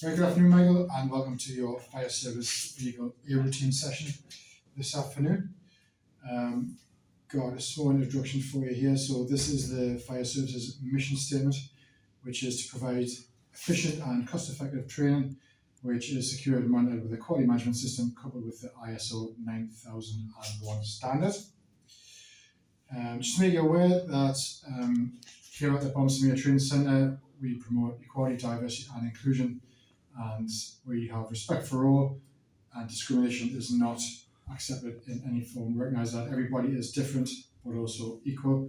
Very good afternoon, Michael, and welcome to your fire service vehicle air routine session this afternoon. Got a small introduction for you here. So this is the fire service's mission statement, which is to provide efficient and cost-effective training, which is secured and monitored with a quality management system coupled with the ISO 9001 standard. Just to make you aware that here at the Bomb Training Centre, we promote equality, diversity and inclusion, and we have respect for all, and discrimination is not accepted in any form. We recognise that everybody is different but also equal.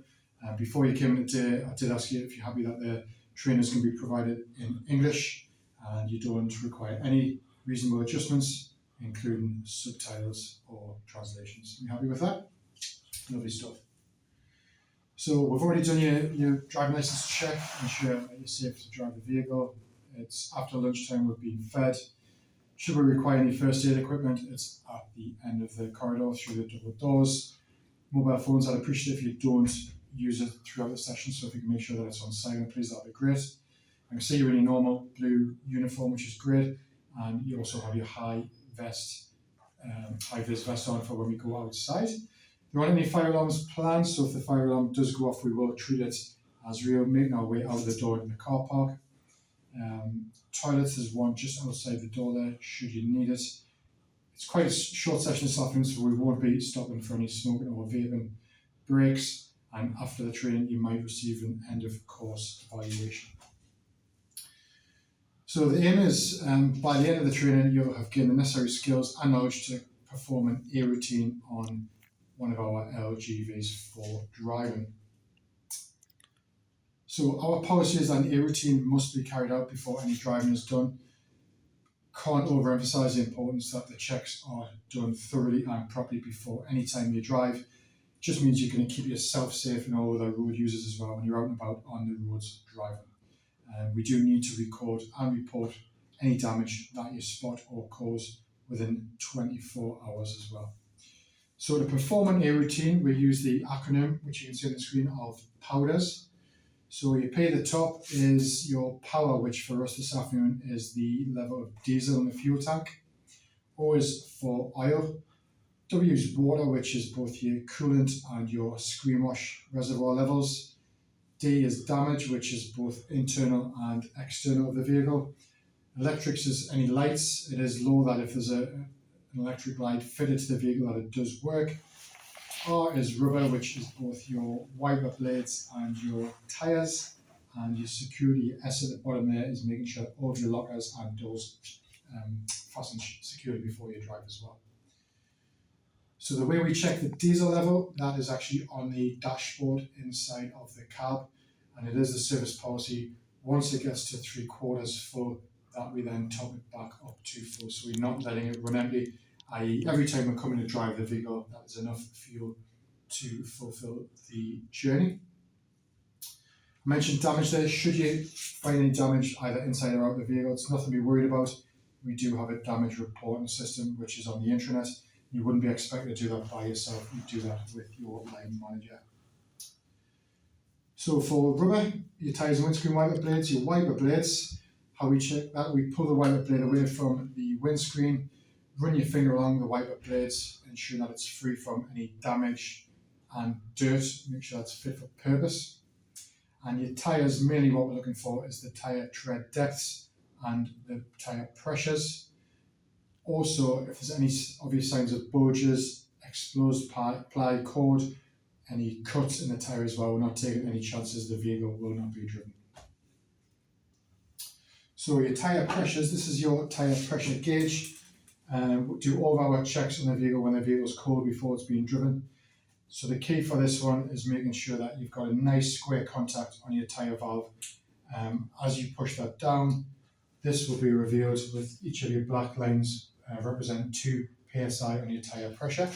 Before you came in today, I did ask you if you're happy that the trainers can be provided in English and you don't require any reasonable adjustments, including subtitles or translations. Are you happy with that? Lovely stuff. So we've already done your driving licence check, ensure that you're safe to drive the vehicle. It's after lunchtime, we've been fed. Should we require any first aid equipment, it's at the end of the corridor through the double doors. Mobile phones, I'd appreciate if you don't use it throughout the session, so if you can make sure that it's on silent, please, that'd be great. I can see you're in your normal blue uniform, which is great, and you also have your high vis vest on for when we go outside. There aren't any fire alarms planned, so if the fire alarm does go off, we will treat it as real, making our way out of the door in the car park. Toilets, there's one just outside the door there, should you need it. It's quite a short session this afternoon, so we won't be stopping for any smoking or vaping breaks, and after the training you might receive an end of course evaluation. So the aim is, by the end of the training, you'll have gained the necessary skills and knowledge to perform an air routine on one of our LGVs for driving. So our policy is that an air routine must be carried out before any driving is done. Can't overemphasise the importance that the checks are done thoroughly and properly before any time you drive. It just means you're going to keep yourself safe and all other road users as well when you're out and about on the roads driving. We do need to record and report any damage that you spot or cause within 24 hours as well. So to perform an air routine, we use the acronym, which you can see on the screen, of POWDERS. So your P at the top is your power, which for us this afternoon is the level of diesel in the fuel tank. O is for oil. W is water, which is both your coolant and your screen wash reservoir levels. D is damage, which is both internal and external of the vehicle. Electrics is any lights. It is low that if there's an electric light fitted to the vehicle that it does work. R is rubber, which is both your wiper blades and your tyres, and your security S at the bottom there is making sure all of your lockers and doors fasten securely before you drive as well. So the way we check the diesel level, that is actually on the dashboard inside of the cab, and it is the service policy, once it gets to 3/4 full, that we then top it back up to full, so we're not letting it run empty, i.e. every time we're coming to drive the vehicle, that is enough fuel to fulfill the journey. I mentioned damage there. Should you find any damage either inside or out of the vehicle, it's nothing to be worried about. We do have a damage reporting system which is on the intranet. You wouldn't be expected to do that by yourself, you do that with your line manager. So for rubber, your tyres and windscreen wiper blades, your wiper blades, how we check that, we pull the wiper blade away from the windscreen, run your finger along the wiper blades, ensure that it's free from any damage and dirt, make sure that's fit for purpose. And your tyres, mainly what we're looking for is the tyre tread depths and the tyre pressures. Also, if there's any obvious signs of bulges, exposed ply cord, any cuts in the tyre as well, we're not taking any chances the vehicle will not be driven. So your tyre pressures, this is your tyre pressure gauge. We'll do all of our checks on the vehicle when the vehicle is cold before it's being driven. So the key for this one is making sure that you've got a nice square contact on your tyre valve. As you push that down, this will be revealed with each of your black lines represent 2 psi on your tyre pressure.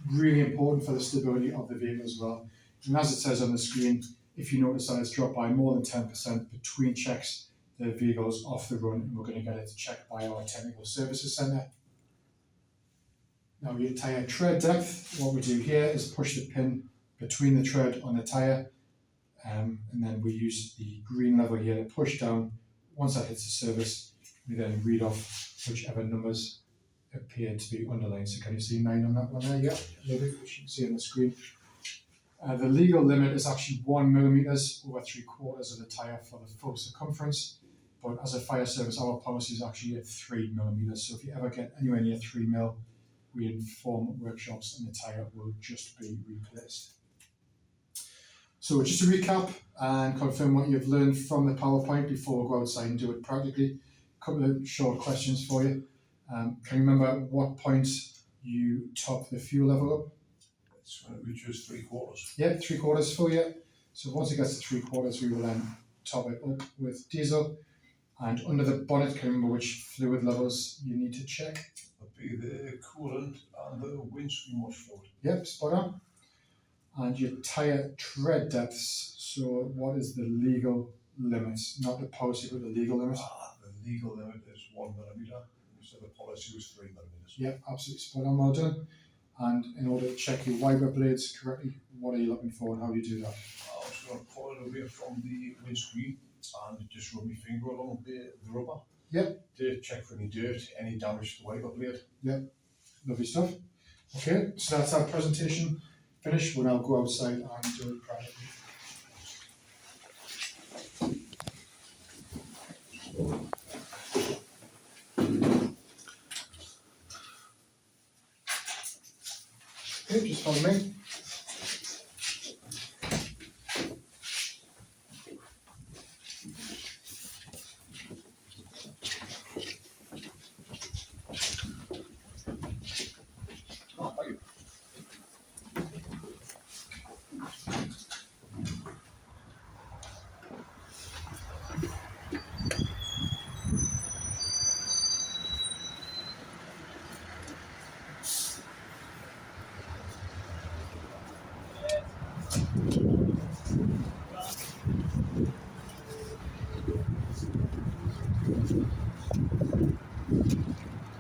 Really important for the stability of the vehicle as well. And as it says on the screen, if you notice that it's dropped by more than 10% between checks, the vehicle's off the run and we're going to get it checked by our technical services centre. Now your tyre tread depth, what we do here is push the pin between the tread on the tyre, and then we use the green level here to push down Once that hits the surface, we then read off whichever numbers appear to be underlined. So can you see 9 on that one there? Yeah, lovely, which you can see on the screen. The legal limit is actually 1 millimeters over 3/4 of the tyre for the full circumference. But as a fire service, our policy is actually at 3 millimeters. So if you ever get anywhere near 3 mil, we inform workshops and the tyre will just be replaced. So just to recap and confirm what you've learned from the PowerPoint before we go outside and do it practically, a couple of short questions for you. Can you remember at what point you top the fuel level up? It's when it reaches 3/4. Yeah, 3/4 full, yeah. So once it gets to 3/4, we will then top it up with diesel. And under the bonnet, can you remember which fluid levels you need to check? That'd be the coolant and the windscreen wash fluid. Yep, spot on. And your tyre tread depths. So what is the legal limit? Not the policy, but the legal limit. The legal limit is 1 millimeter. So the policy was 3 millimeters. Yep, absolutely spot on, well done. And in order to check your wiper blades correctly, what are you looking for and how do you do that? I was going to pull it away from the windscreen and just rub my finger along the rubber. Yep. To check for any dirt, any damage to the wiper blade. Yep, lovely stuff. Okay, so that's our presentation finished. We'll now go outside and do it practically. Okay, just follow me.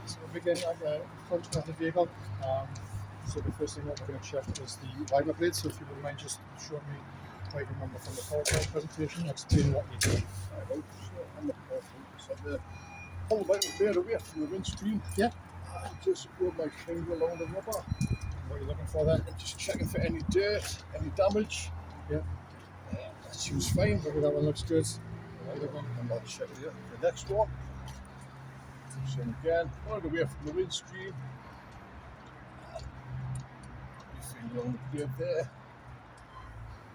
So we'll begin at the front of the vehicle. So the first thing that we're going to check is the wiper blade. So if you wouldn't mind just showing me what you remember from the PowerPoint presentation, explain what you do. Right, so on the PowerPoint, so the whole wiper blade away from the windscreen. Yeah. And just rub my finger along the rubber. What are you looking for there? And just checking for any dirt, any damage. Yeah. That seems fine. Maybe that one looks good. And I'll check the next one. So again, all the way from the windscreen. Your finger on the blade there.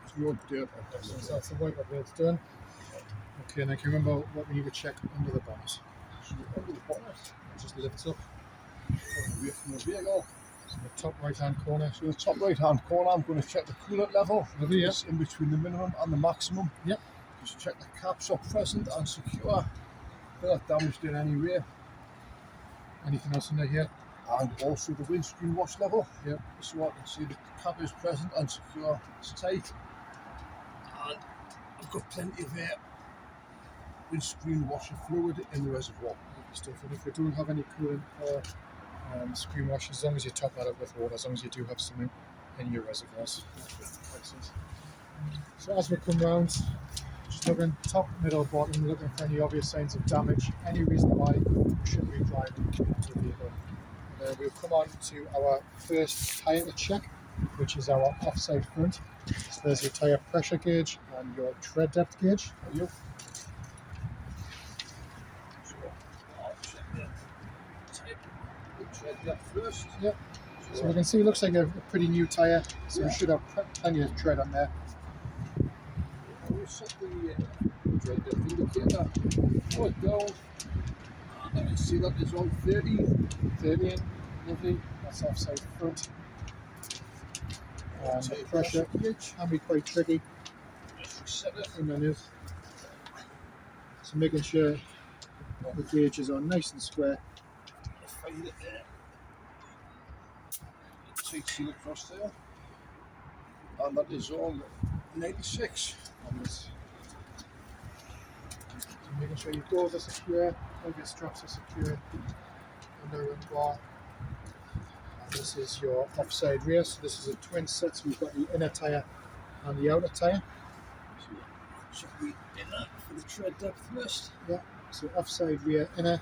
There's no dirt on that. So that's the wiper blade's done. Okay, and then can you remember what we need to check under the bonnet? So under the bonnet, It just lifts up. all the way from the vehicle. So the top right hand corner. So the top right hand corner, I'm going to check the coolant level. Lovely, yeah. It's in between the minimum and the maximum. Yep. Just check the caps are present and secure. They're not damaged in any way. Anything else in there here? And also the windscreen wash level. Yep. So I can see the cap is present and secure. It's tight. And I've got plenty of windscreen washer fluid in the reservoir. Lovely stuff. And if you don't have any coolant or screen wash, as long as you top that up with water, as long as you do have something in your reservoirs. Excellent. So as we come round, just looking top, middle, bottom, looking for any obvious signs of damage, any reason why you shouldn't be driving into the vehicle. We'll come on to our first tyre to check, which is our offside front. So there's your tyre pressure gauge and your tread depth gauge. So I'll check the tread depth first. Yep. So we can see it looks like a pretty new tyre, so we should have plenty of tread on there. We set the tread depth indicator, pull it down, and I can see that it's on 30. 30 in, lovely, that's offside front. And the pressure gauge can be quite tricky. Just set it. And then is. So making sure the gauges are nice and square. Find it there. CTC across there. And that is on 96. And so making sure your doors are secure, all your straps are secure, under the bar. And this is your offside rear, so this is a twin set, so we've got the inner tyre and the outer tyre. So check the inner for the tread depth first. Yeah. So offside rear inner.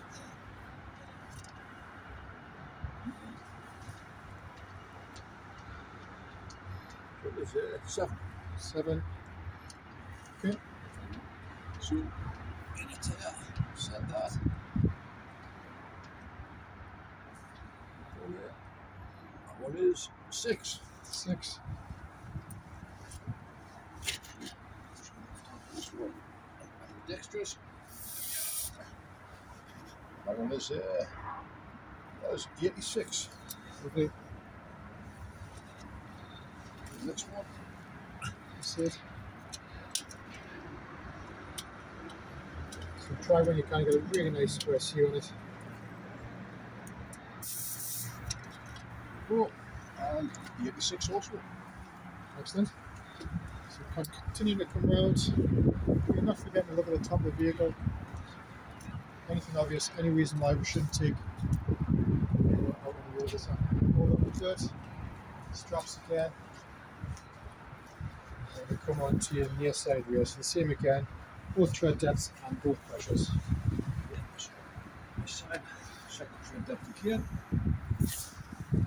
What is it? 7. 7. Okay. So, in a tire, set that. That one is 6. 6. This one, dexterous. That one is that is 86. Lovely. The next one, That's it. So try when you can get a really nice square seal on it. oh, and 86 also. Excellent. So continue to come round. You're not forgetting to look at the top of the vehicle. Anything obvious, any reason why we shouldn't take out on the road this hold up with it. Straps again. And we come on to your near side rear. So the same again, both tread depths and both pressures. This side, second tread depth again.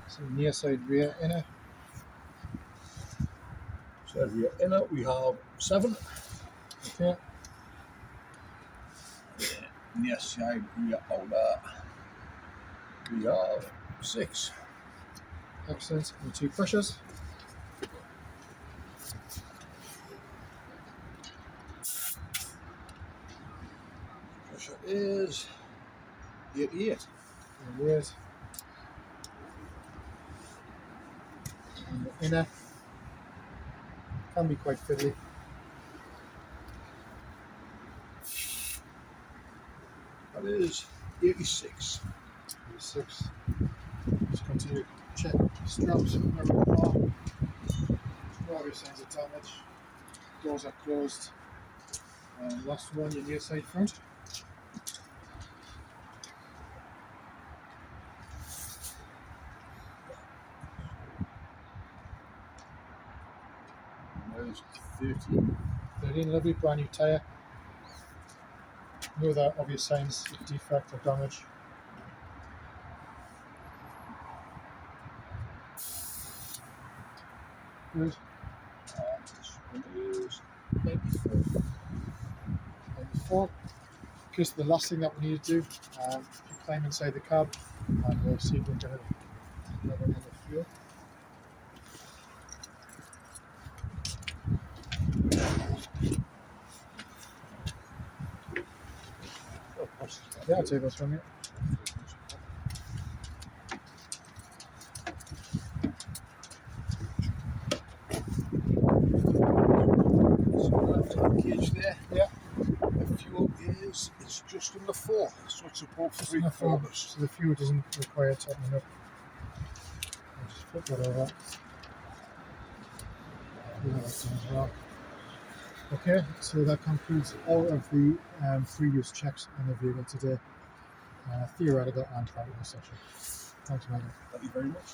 So near side rear inner. Side rear inner, we have 7. Okay. Near side rear outer, we have 6. Excellent. And 2 pressures. Pressure is 88. And rears. And the inner can be quite fiddly. That is 86. 6. Just continue to check straps wherever they are. No obvious signs of damage. Doors are closed. And last one, your near side front. That is 13. 13, lovely brand new tyre. No other obvious signs of defect or damage. Good. This one is 94. And before, just the last thing that we need to do, you climb inside the cab and we'll see if we can get a level on the fuel. Yeah, I'll take those from you. Cage there. Yeah. The fuel is just under 4, so it's about 3/4. So the fuel doesn't require topping up. I'll just flip that over. Do that as well. Okay, so that concludes all of the free use checks on the vehicle today, theoretical and practical section. Thanks, Megan. Thank you very much.